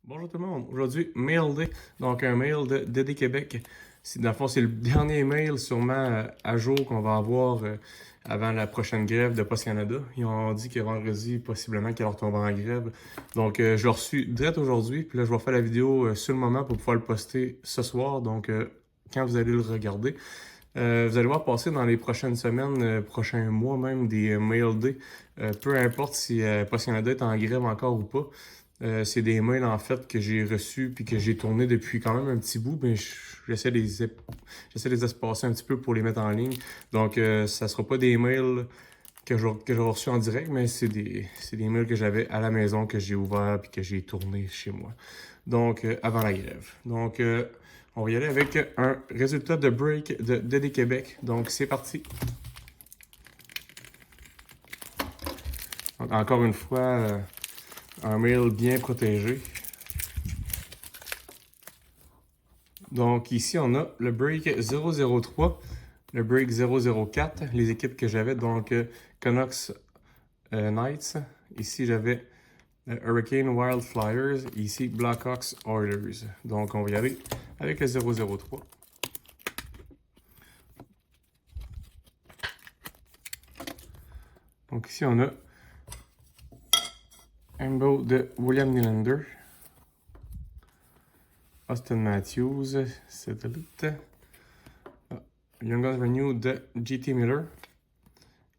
Bonjour tout le monde. Aujourd'hui, Mail Day, donc un mail de DD Québec. Dans le fond, c'est le dernier mail sûrement à jour qu'on va avoir avant la prochaine grève de Post Canada. Ils ont dit que vendredi, possiblement, qu'ils vont retomber en grève. Donc, je l'ai reçu direct aujourd'hui. Puis là, je vais faire la vidéo sur le moment pour pouvoir le poster ce soir. Donc, quand vous allez le regarder, vous allez voir passer dans les prochaines semaines, prochains mois même, des Mail Day. Peu importe si Post Canada est en grève encore ou pas. C'est des mails en fait que j'ai reçus puis que j'ai tourné depuis quand même un petit bout, mais j'essaie de les espacer un petit peu pour les mettre en ligne. Donc ça sera pas des mails que j'aurai reçus en direct, mais c'est des mails que j'avais à la maison, que j'ai ouvert puis que j'ai tourné chez moi. Donc avant la grève. Donc on va y aller avec un résultat de break de DD Québec. Donc c'est parti. Donc, encore une fois, un mail bien protégé. Donc ici, on a le break 003, le break 004, les équipes que j'avais, donc Canucks Knights. Ici, j'avais Hurricane Wild Flyers. Ici, Blackhawks Oilers. Donc on va y aller avec le 003. Donc ici, on a un beau de William Nylander. Austin Matthews, Satellite. Young Guns Renew de JT Miller.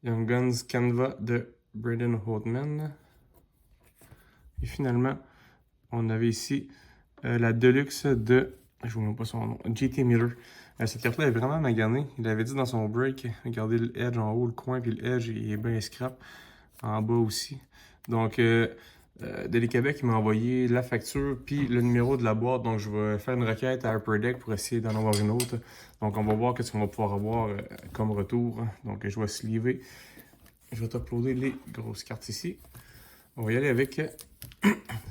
Young Guns Canva de Braden Holtman. Et finalement, on avait ici la Deluxe de, je ne vois même pas son nom, JT Miller. Cette carte-là est vraiment maganée. Il avait dit dans son break, regardez le edge en haut, le coin, puis le edge, il est bien scrap. En bas aussi. Donc, DD Québec, il m'a envoyé la facture puis le numéro de la boîte. Donc, je vais faire une requête à Upper Deck pour essayer d'en avoir une autre. Donc, on va voir ce qu'on va pouvoir avoir comme retour. Donc, je vais sliver. Je vais uploader les grosses cartes ici. On va y aller avec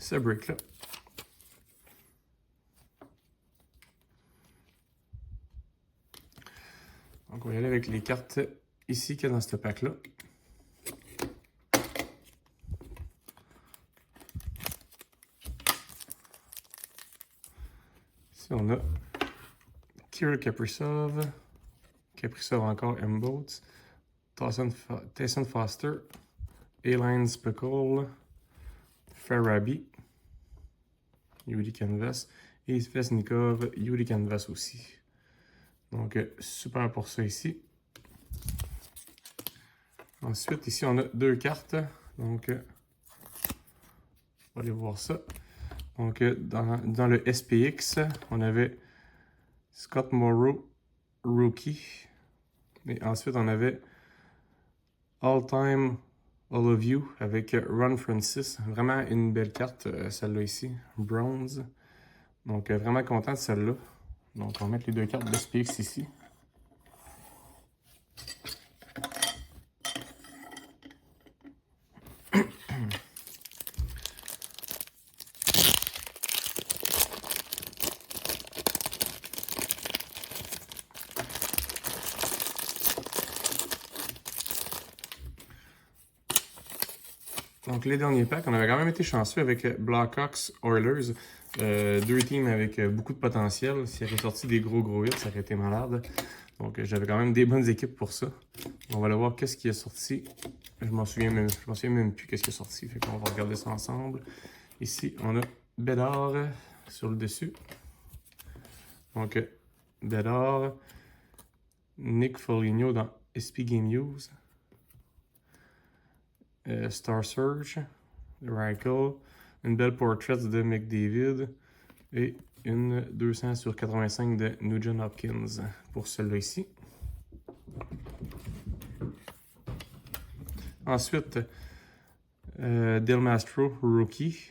ce break-là. Donc, on va y aller avec les cartes ici qu'il y a dans ce pack-là. Ici, on a Kirill Kaprizov. Kaprizov encore M-Boats. Tyson Foster. Aline Speckle. Farabi. Yuri Canvas. Et Vesnikov. Yuri Canvas aussi. Donc, super pour ça ici. Ensuite, ici, on a deux cartes. Donc, on va aller voir ça. Donc, dans le SPX, on avait Scott Morrow, Rookie. Et ensuite, on avait All Time All of You avec Ron Francis. Vraiment une belle carte, celle-là ici. Bronze. Donc, vraiment content de celle-là. Donc, on va mettre les deux cartes de SPX ici. Donc, les derniers packs, on avait quand même été chanceux avec Blackhawks Oilers. Deux teams avec beaucoup de potentiel. S'il y avait sorti des gros hits, ça aurait été malade. Donc, j'avais quand même des bonnes équipes pour ça. On va aller voir qu'est-ce qui est sorti. Je m'en souviens même plus qu'est-ce qui est sorti. Fait qu'on va regarder ça ensemble. Ici, on a Bédard sur le dessus. Donc, Bédard. Nick Foligno dans SP Game News. Star Search, Reichel, une belle portrait de McDavid et une 200 sur 85 de Nugent Hopkins pour celle-là ici. Ensuite, Del Mastro, Rookie.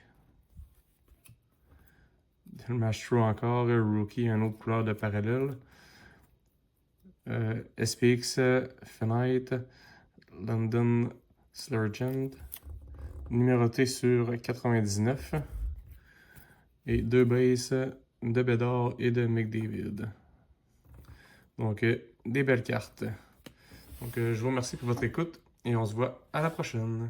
Del Mastro encore, Rookie, un autre couleur de parallèle. SPX, Fenite, London Slurgent, numéroté sur 99 et deux bases de Bédard et de McDavid. Donc, des belles cartes. Donc, je vous remercie pour votre écoute et on se voit à la prochaine.